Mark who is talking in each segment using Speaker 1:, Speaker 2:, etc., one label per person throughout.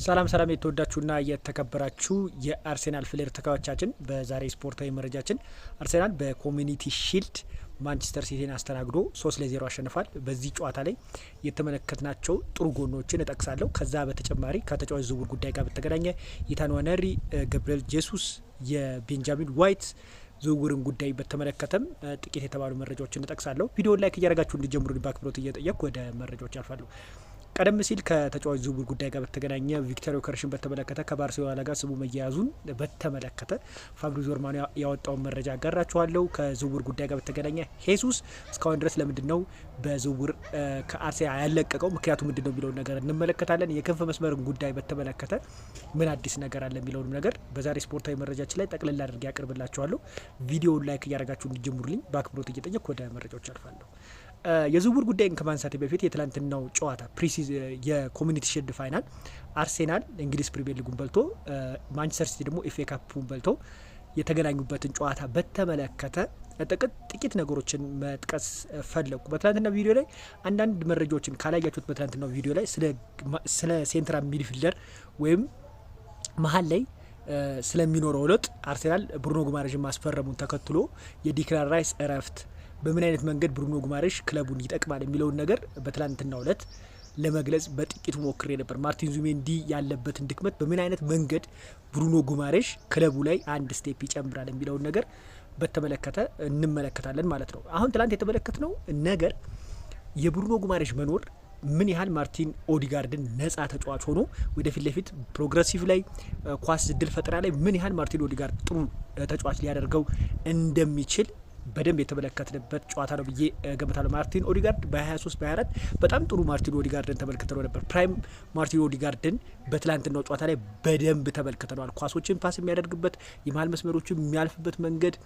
Speaker 1: ሰላም የተወዳችሁና የተከበራችሁ የአርሴናል ፍሌር ተከታዮቻችን በዛሬ ስፖርታዊ መረጃችን አርሴናል በኮሚኒቲ ሺልድ ማንቸስተር ሲቲን አስተናግዶ 3-0 አሸንፏል። በዚህ ጨዋታ ላይ የተመለከትናቸው ጥሩ ጎኖችን እጠቅሳለሁ። ከዛ በተጨማሪ ከተጫዋች ዝውውር ጉዳይ ጋር በተገናኘ ኢታን ዋነሪ፣ ገብርኤል ጄሱስ፣ የቤንጃሚን ዋይት ዝውውርን ጉዳይ በተመለከተም ጥቂት የተባሉ መረጃዎችን እጠቅሳለሁ። ቪዲዮውን ላይክ እያደረጋችሁ እንዲጀምሩ በአክብሮት እየጠየቅኩ ወደ መረጃዎች ያልፋሉ። ቀደም ሲል ከተጫዋች ዝውውር ጉዳይ ጋር በተገናኘ ቪክቶር ዮከረስን በተመለከተ ከባርሴሎና ጋር ስሙ መያያዙን በተመለከተ ፋብሪዚዮ ሮማኖ ያወጣውን መረጃ አጋራችኋለሁ። ከዝውውር ጉዳይ ጋር በተገናኘ ሄሱስ እስካሁን ድረስ ለምንድን ነው በዝውውር ከአርሴናል ያለቀቀው ምክንያቱ ምንድን ነው የሚለውን ነገር እንመለከታለን። የክንፍ መስመርን ጉዳይ በተመለከተ ምን አዲስ ነገር አለ የሚለውንም ነገር በዛሬ ስፖርታዊ መረጃችን ላይ ጠቅልላ አድርጌ ያቀርብላችኋለሁ። ቪዲዮውን ላይክ እያደረጋችሁ እንዲጀምሩልኝ በአክብሮት እየጠየቅኩ ወደ መረጃዎች አልፋለሁ። የዝውውር ጉዳይን ከማንሳቴ በፊት የትላንትናው ጨዋታ የኮሚኒቲ ሺልድ ፋይናል አርሴናል እንግሊዝ ፕሪሚየር ሊጉን በልቶ ማንቸስተር ሲቲ ደግሞ ኤፍ ኤ ካፑን በልቶ የተገናኙበትን ጨዋታ በተመለከተ ጥቂት ነገሮችን መጥቀስ ፈለጉ። በትላንትና ቪዲዮ ላይ አንዳንድ መረጃዎችን ካላያችሁት በትላንትናው ቪዲዮ ላይ ስለ ሴንትራል ሚድፊልደር ወይም መሀል ላይ ስለሚኖረው ለውጥ አርሴናል ብሩኖ ጉማሬሽን ማስፈረሙን ተከትሎ የዲክላን ራይስ እረፍት በምን አይነት መንገድ ብሩኖ ጉማሬሽ ክለቡን ይጠቅማል የሚለውን ነገር በትላንትናው ዕለት ለመግለጽ በጥቂቱ ሞክሬ ነበር። ማርቲን ዙቢሜንዲ ያለበትን ድክመት በምን አይነት መንገድ ብሩኖ ጉማሬሽ ክለቡ ላይ አንድ ስቴፕ ይጨምራል የሚለውን ነገር በተመለከተ እንመለከታለን ማለት ነው። አሁን ትላንት የተመለከትነው ነገር የብሩኖ ጉማሬሽ መኖር ምን ያህል ማርቲን ኦዲጋርድን ነጻ ተጫዋች ሆኖ ወደፊት ለፊት ፕሮግረሲቭ ላይ ኳስ እድል ፈጠራ ላይ ምን ያህል ማርቲን ኦዲጋርድ ጥሩ ተጫዋች ሊያደርገው እንደሚችል በደንብ የተመለከትንበት ጨዋታ ነው ብዬ ገምታለሁ። ማርቲን ኦዲጋርድ በ23 በ24 በጣም ጥሩ ማርቲን ኦዲጋርድን ተመልክተነው ነበር። ፕራይም ማርቲን ኦዲጋርድን በትላንትናው ጨዋታ ላይ በደንብ ተመልክተነዋል። ኳሶችን ፓስ የሚያደርግበት የመሀል መስመሮችን የሚያልፍበት መንገድ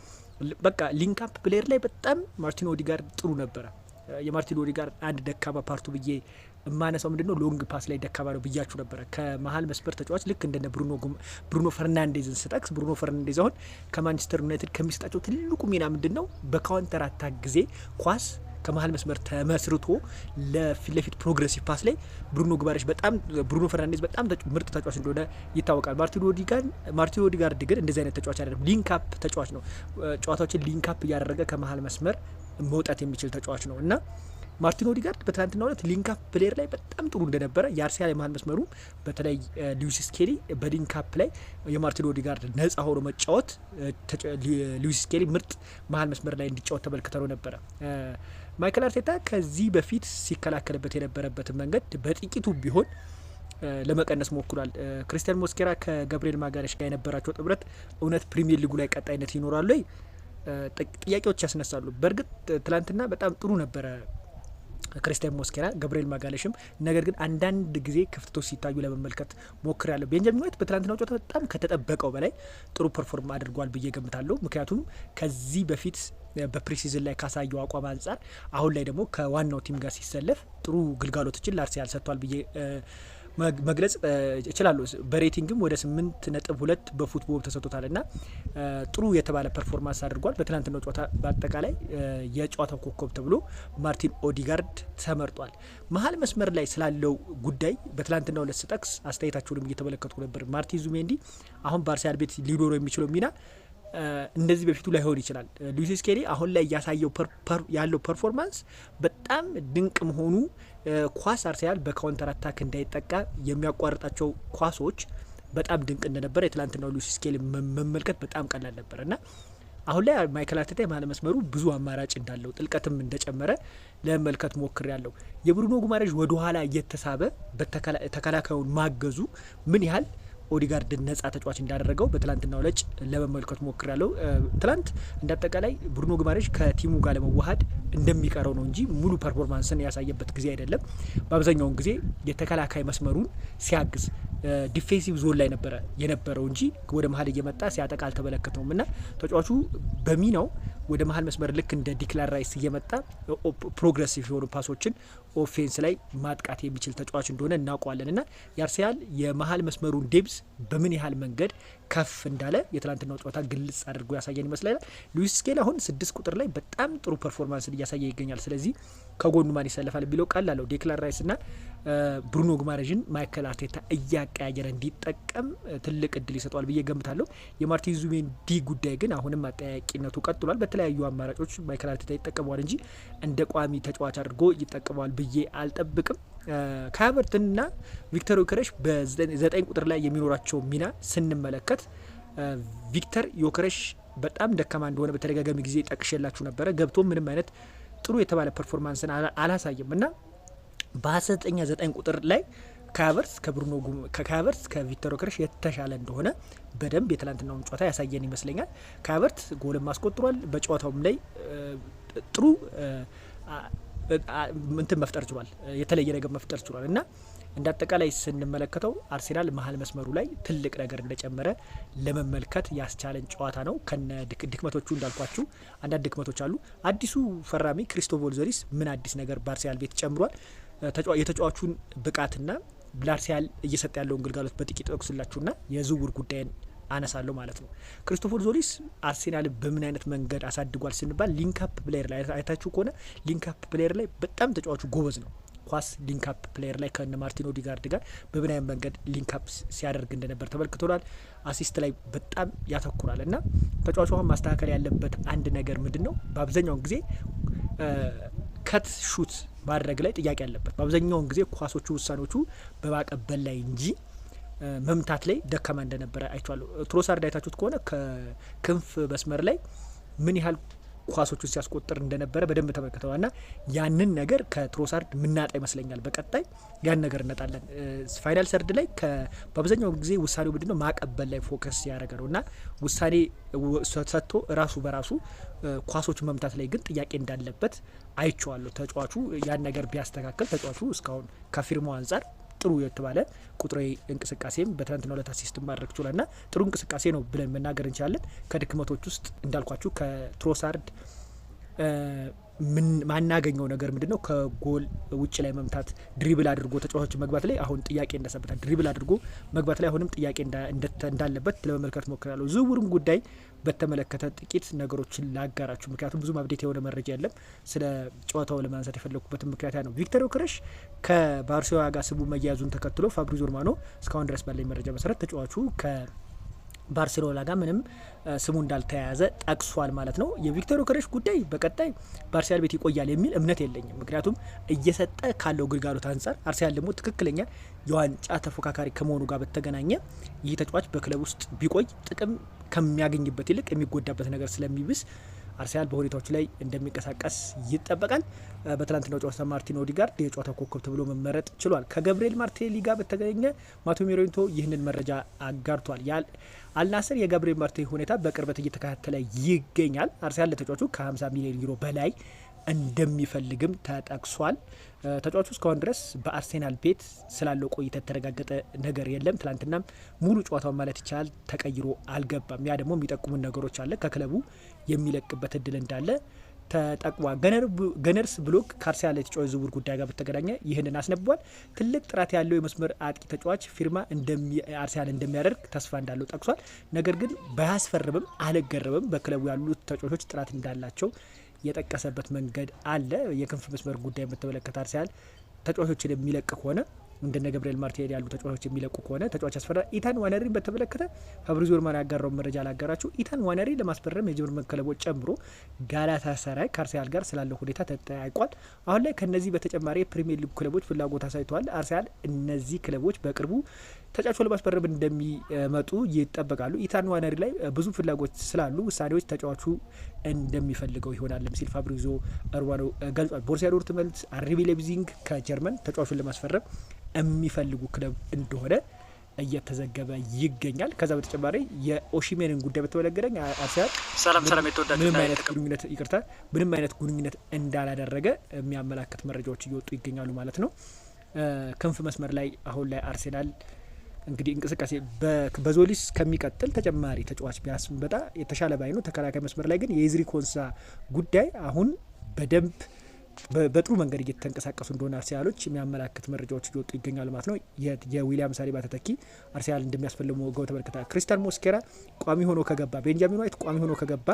Speaker 1: በቃ ሊንካፕ ፕሌየር ላይ በጣም ማርቲን ኦዲጋርድ ጥሩ ነበረ። የማርቲን ኦዲጋርድ አንድ ደካማ ፓርቱ ብዬ የማነሳው ምንድነው ሎንግ ፓስ ላይ ደካማ ነው ብያችሁ ነበረ። ከመሀል መስመር ተጫዋች ልክ እንደነ ብሩኖ ፈርናንዴዝን ስጠቅስ ብሩኖ ፈርናንዴዝ አሁን ከማንቸስተር ዩናይትድ ከሚሰጣቸው ትልቁ ሚና ምንድነው በካውንተር አታክ ጊዜ ኳስ ከመሀል መስመር ተመስርቶ ለፊት ለፊት ፕሮግሬሲቭ ፓስ ላይ ብሩኖ ፈርናንዴዝ በጣም ምርጥ ተጫዋች እንደሆነ ይታወቃል። ማርቲን ኦዲጋርድ ግን እንደዚህ አይነት ተጫዋች አይደለም። ሊንካፕ ተጫዋች ነው። ጨዋታዎችን ሊንካፕ እያደረገ ከመሀል መስመር መውጣት የሚችል ተጫዋች ነው እና ማርቲን ኦዲጋርድ በትናንትናው ዕለት ሊንካፕ ፕሌየር ላይ በጣም ጥሩ እንደነበረ የአርሰናል የመሀል መስመሩ በተለይ ሉዊስ ስኬሊ በሊንካፕ ላይ የማርቲን ኦዲጋርድ ነጻ ሆኖ መጫወት ሉዊስ ስኬሊ ምርጥ መሀል መስመር ላይ እንዲጫወት ተመልክተነው ነበረ። ማይክል አርቴታ ከዚህ በፊት ሲከላከልበት የነበረበትን መንገድ በጥቂቱ ቢሆን ለመቀነስ ሞክሯል። ክሪስቲያን ሞስኬራ ከገብርኤል ማጋሌሽ ጋር የነበራቸው ጥምረት እውነት ፕሪሚየር ሊጉ ላይ ቀጣይነት ይኖራሉ ወይ ጥያቄዎች ያስነሳሉ። በእርግጥ ትላንትና በጣም ጥሩ ነበረ ክሪስቲያን ሞስኬራ ገብርኤል ማጋሌሽም፣ ነገር ግን አንዳንድ ጊዜ ክፍተቶች ሲታዩ ለመመልከት ሞክሬያለሁ። ቤንጃሚን ዋይት በትላንትናው ጨዋታ በጣም ከተጠበቀው በላይ ጥሩ ፐርፎርም አድርጓል ብዬ ገምታለሁ። ምክንያቱም ከዚህ በፊት በፕሪሲዝን ላይ ካሳየው አቋም አንጻር አሁን ላይ ደግሞ ከዋናው ቲም ጋር ሲሰለፍ ጥሩ ግልጋሎቶችን ለአርሰናል ሰጥቷል ብዬ መግለጽ እችላለሁ። በሬቲንግም ወደ 8.2 በፉትቦል ተሰጥቶታል እና ጥሩ የተባለ ፐርፎርማንስ አድርጓል። በትናንትናው ጨዋታ በአጠቃላይ የጨዋታው ኮከብ ተብሎ ማርቲን ኦዲጋርድ ተመርጧል። መሀል መስመር ላይ ስላለው ጉዳይ በትናንትናው ዕለት ስጠቅስ አስተያየታቸውንም እየተመለከትኩ ነበር። ማርቲን ዙቢሜንዲ አሁን በአርሰናል ቤት ሊኖረው የሚችለው ሚና እንደዚህ በፊቱ ላይሆን ይችላል። ሉዊስ ስኬሊ አሁን ላይ ያሳየው ያለው ፐርፎርማንስ በጣም ድንቅ መሆኑ ኳስ አርሰናል በካውንተር አታክ እንዳይጠቃ የሚያቋርጣቸው ኳሶች በጣም ድንቅ እንደነበረ የትላንትናው ሉዊስ ስኬሊ መመልከት በጣም ቀላል ነበር እና አሁን ላይ ማይክል አርቴታ የመሀል መስመሩ ብዙ አማራጭ እንዳለው ጥልቀትም እንደጨመረ ለመመልከት ሞክሬያለሁ። የብሩኖ ጉማሬሽ ወደ ኋላ እየተሳበ ተከላካዩን ማገዙ ምን ያህል ኦዲጋርድን ነጻ ተጫዋች እንዳደረገው በትላንትናው ዕለት ለመመልከት ሞክሬያለሁ። ትላንት እንዳጠቃላይ ብሩኖ ጉማሬሽ ከቲሙ ጋር ለመዋሃድ እንደሚቀረው ነው እንጂ ሙሉ ፐርፎርማንስን ያሳየበት ጊዜ አይደለም። በአብዛኛውን ጊዜ የተከላካይ መስመሩን ሲያግዝ ዲፌንሲቭ ዞን ላይ ነበረ የነበረው እንጂ ወደ መሀል እየመጣ ሲያጠቃ አልተመለከተውም እና ተጫዋቹ በሚናው ወደ መሀል መስመር ልክ እንደ ዲክላን ራይስ እየመጣ ፕሮግሬሲቭ የሆኑ ፓሶችን ኦፌንስ ላይ ማጥቃት የሚችል ተጫዋች እንደሆነ እናውቀዋለን እና የአርሰናል የመሀል መስመሩን ዴብዝ በምን ያህል መንገድ ከፍ እንዳለ የትላንትናው ጨዋታ ግልጽ አድርጎ ያሳየን ይመስላል። ሉዊስ ስኬሊ አሁን 6 ቁጥር ላይ በጣም ጥሩ ፐርፎርማንስን እያሳየ ይገኛል። ስለዚህ ከጎኑ ማን ይሰለፋል ቢለው ቀላል ነው። ዴክላን ራይስ እና ብሩኖ ጉማሬዥን ማይከል አርቴታ እያቀያየረ እንዲጠቀም ትልቅ እድል ይሰጠዋል ብዬ ገምታለሁ። የማርቲን ዙቢሜንዲ ጉዳይ ግን አሁንም አጠያቂነቱ ቀጥሏል። በተለያዩ አማራጮች ማይከል አርቴታ ይጠቀመዋል እንጂ እንደ ቋሚ ተጫዋች አድርጎ ይጠቀመዋል ብዬ አልጠብቅም። ካቨርትና ቪክተር ዮከረስ በ9 ቁጥር ላይ የሚኖራቸው ሚና ስንመለከት ቪክተር ዮከረስ በጣም ደካማ እንደሆነ በተደጋጋሚ ጊዜ ጠቅሼላችሁ ነበረ። ገብቶ ምንም አይነት ጥሩ የተባለ ፐርፎርማንስን አላሳየም እና በ9 ቁጥር ላይ ከካቨርስ ከቪክተር ዮከረስ የተሻለ እንደሆነ በደንብ የትላንትናውን ጨዋታ ያሳየን ይመስለኛል። ካቨርስ ጎልም አስቆጥሯል። በጨዋታውም ላይ ጥሩ እንትን መፍጠር ችሏል፣ የተለየ ነገር መፍጠር ችሏል እና እንደ አጠቃላይ ስንመለከተው አርሴናል መሀል መስመሩ ላይ ትልቅ ነገር እንደጨመረ ለመመልከት ያስቻለን ጨዋታ ነው። ከነ ድክመቶቹ እንዳልኳችሁ አንዳንድ ድክመቶች አሉ። አዲሱ ፈራሚ ክሪስቶፎር ዞሪስ ምን አዲስ ነገር በአርሴናል ቤት ጨምሯል? የተጫዋቹን ብቃትና ለአርሴናል እየሰጠ ያለውን ግልጋሎት በጥቂት ጠቅስላችሁና የዝውውር ጉዳይን አነሳለሁ ማለት ነው። ክሪስቶፎር ዞሪስ አርሴናል በምን አይነት መንገድ አሳድጓል ስንባል ሊንክአፕ ፕሌየር ላይ አይታችሁ ከሆነ ሊንክአፕ ፕሌየር ላይ በጣም ተጫዋቹ ጎበዝ ነው። ኳስ ሊንክአፕ ፕሌየር ላይ ከነ ማርቲን ኦዲጋርድ ጋር በምን አይነት መንገድ ሊንክአፕ ሲያደርግ እንደነበር ተመልክቶናል። አሲስት ላይ በጣም ያተኩራል እና ተጫዋቹ አሁን ማስተካከል ያለበት አንድ ነገር ምንድን ነው? በአብዛኛውን ጊዜ ከት ሹት ማድረግ ላይ ጥያቄ ያለበት፣ በአብዛኛውን ጊዜ ኳሶቹ ውሳኔዎቹ በማቀበል ላይ እንጂ መምታት ላይ ደካማ እንደነበረ አይቷለሁ። ትሮሳርድ አይታችሁት ከሆነ ከክንፍ መስመር ላይ ምን ያህል ኳሶቹን ሲያስቆጥር እንደነበረ በደንብ ተመልክተዋል ና ያንን ነገር ከትሮሳርድ ምናጣ ይመስለኛል። በቀጣይ ያን ነገር እነጣለን። ፋይናል ሰርድ ላይ በአብዛኛው ጊዜ ውሳኔው ምንድነው ማቀበል ላይ ፎከስ ያደረገ ነው እና ውሳኔ ሰጥቶ ራሱ በራሱ ኳሶቹ መምታት ላይ ግን ጥያቄ እንዳለበት አይቼዋለሁ። ተጫዋቹ ያን ነገር ቢያስተካከል ተጫዋቹ እስካሁን ከፊርማው አንጻር ጥሩ የተባለ ቁጥራዊ እንቅስቃሴም በትናንትናው ዕለት አሲስት ማድረግ ችሏል ና ጥሩ እንቅስቃሴ ነው ብለን መናገር እንችላለን። ከድክመቶች ውስጥ እንዳልኳችሁ ከትሮሳርድ ማናገኘው ነገር ምንድነው? ከጎል ውጭ ላይ መምታት፣ ድሪብል አድርጎ ተጫዋቾች መግባት ላይ አሁን ጥያቄ እንደሰበታል። ድሪብል አድርጎ መግባት ላይ አሁንም ጥያቄ እንዳለበት ለመመልከት ሞክራለሁ። ዝውውሩን ጉዳይ በተመለከተ ጥቂት ነገሮችን ላጋራችሁ፣ ምክንያቱም ብዙ አፕዴት የሆነ መረጃ የለም። ስለ ጨዋታው ለማንሳት የፈለኩበትን ምክንያት ነው። ቪክተር ዮከረስ ከባርሴሎና ጋር ስሙ መያዙን ተከትሎ ፋብሪዞ ሮማኖ እስካሁን ድረስ ባለኝ መረጃ መሰረት ተጫዋቹ ባርሴሎና ጋር ምንም ስሙ እንዳልተያያዘ ጠቅሷል ማለት ነው። የቪክተር ዮከረስ ጉዳይ በቀጣይ በአርሰናል ቤት ይቆያል የሚል እምነት የለኝም። ምክንያቱም እየሰጠ ካለው ግልጋሎት አንጻር አርሰናል ደግሞ ትክክለኛ የዋንጫ ተፎካካሪ ከመሆኑ ጋር በተገናኘ ይህ ተጫዋች በክለብ ውስጥ ቢቆይ ጥቅም ከሚያገኝበት ይልቅ የሚጎዳበት ነገር ስለሚብስ አርሰናል በሁኔታዎች ላይ እንደሚንቀሳቀስ ይጠበቃል። በትላንትናው ጨዋታ ማርቲን ኦዲጋርድ የጨዋታው ኮከብ ተብሎ መመረጥ ችሏል። ከገብርኤል ማርቲኔሊ ጋር በተገኘ ማቴዎ ሞሬንቶ ይህንን መረጃ አጋርቷል። አልናስር የገብርኤል ማርቲኔሊ ሁኔታ በቅርበት እየተከታተለ ይገኛል። አርሰናል ለተጫዋቹ ከ50 ሚሊዮን ዩሮ በላይ እንደሚፈልግም ተጠቅሷል። ተጫዋቹ እስካሁን ድረስ በአርሴናል ቤት ስላለው ቆይታ የተረጋገጠ ነገር የለም። ትላንትናም ሙሉ ጨዋታውን ማለት ይቻላል ተቀይሮ አልገባም። ያ ደግሞ የሚጠቁሙን ነገሮች አለ። ከክለቡ የሚለቅበት እድል እንዳለ ተጠቅሟል። ገነርስ ብሎክ ከአርሰናል የተጫዋች ዝውውር ጉዳይ ጋር በተገናኘ ይህንን አስነብቧል። ትልቅ ጥራት ያለው የመስመር አጥቂ ተጫዋች ፊርማ አርሰናል እንደሚያደርግ ተስፋ እንዳለው ጠቅሷል። ነገር ግን ባያስፈርምም አልገረምም። በክለቡ ያሉት ተጫዋቾች ጥራት እንዳላቸው የጠቀሰበት መንገድ አለ። የክንፍ መስመር ጉዳይ በተመለከተ አርሰናል ተጫዋቾችን የሚለቅ ከሆነ እንደነ ገብርኤል ማርቲኔሊ ያሉ ተጫዋቾች የሚለቁ ከሆነ ተጫዋች ያስፈራል። ኢታን ዋነሪን በተመለከተ ፋብሪዞ ሮማኖ ያጋራውን መረጃ ላጋራችሁ። ኢታን ዋነሪ ለማስፈረም የጀርመን ክለቦች ጨምሮ ጋላታሳራይ ከአርሰናል ጋር ስላለው ሁኔታ ተጠያይቋል። አሁን ላይ ከነዚህ በተጨማሪ የፕሪሚየር ሊግ ክለቦች ፍላጎት አሳይተዋል። አርሰናል እነዚህ ክለቦች በቅርቡ ተጫዋቾች ለማስፈረም እንደሚመጡ ይጠበቃሉ። ኢታን ዋነሪ ላይ ብዙ ፍላጎት ስላሉ ውሳኔዎች ተጫዋቹ እንደሚፈልገው ይሆናል ሲል ፋብሪዞ ሮማኖ ገልጿል። ቦሩሲያ ዶርትመንድ፣ አርቢ ላይፕዚግ ከጀርመን ተጫዋቹን ለማስፈረም የሚፈልጉ ክለብ እንደሆነ እየተዘገበ ይገኛል። ከዛ በተጨማሪ የኦሺሜንን ጉዳይ በተመለከተ አርሰናል ምንም አይነት ግንኙነት እንዳላደረገ የሚያመላክት መረጃዎች እየወጡ ይገኛሉ ማለት ነው። ክንፍ መስመር ላይ አሁን ላይ አርሰናል እንግዲህ እንቅስቃሴ በዞሊስ ከሚቀጥል ተጨማሪ ተጫዋች ቢያስመጣ የተሻለ ባይ ነው። ተከላካይ መስመር ላይ ግን የኢዝሪ ኮንሳ ጉዳይ አሁን በደንብ በጥሩ መንገድ እየተንቀሳቀሱ እንደሆነ አርሰናሎች የሚያመላክት መረጃዎች እየወጡ ይገኛሉ ማለት ነው። የዊሊያም ሳሊባ ተተኪ አርሰናል እንደሚያስፈልሙ ገው ተመልክታ ክሪስቲያን ሞስኬራ ቋሚ ሆኖ ከገባ፣ ቤንጃሚን ዋይት ቋሚ ሆኖ ከገባ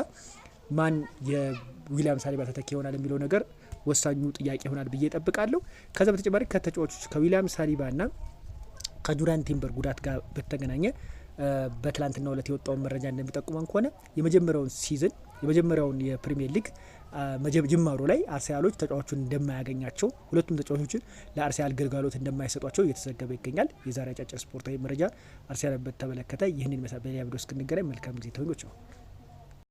Speaker 1: ማን የዊሊያም ሳሊባ ተተኪ ይሆናል የሚለው ነገር ወሳኙ ጥያቄ ይሆናል ብዬ እጠብቃለሁ። ከዛ በተጨማሪ ከተጫዋቾች ከዊሊያም ሳሊባና ከጁሪያን ቲምበር ጉዳት ጋር በተገናኘ በትላንትናው ዕለት የወጣውን መረጃ እንደሚጠቁመን ከሆነ የመጀመሪያውን የፕሪሚየር ሊግ ጅማሮ ላይ አርሰናሎች ተጫዋቾችን እንደማያገኛቸው ሁለቱም ተጫዋቾችን ለአርሰናል ግልጋሎት እንደማይሰጧቸው እየተዘገበ ይገኛል። የዛሬ አጫጭር ስፖርታዊ መረጃ አርሰናል በተመለከተ ይህንን መሳብ በሌላ ቪዲዮ እስክንገናኝ መልካም ጊዜ ተወኞች ነው።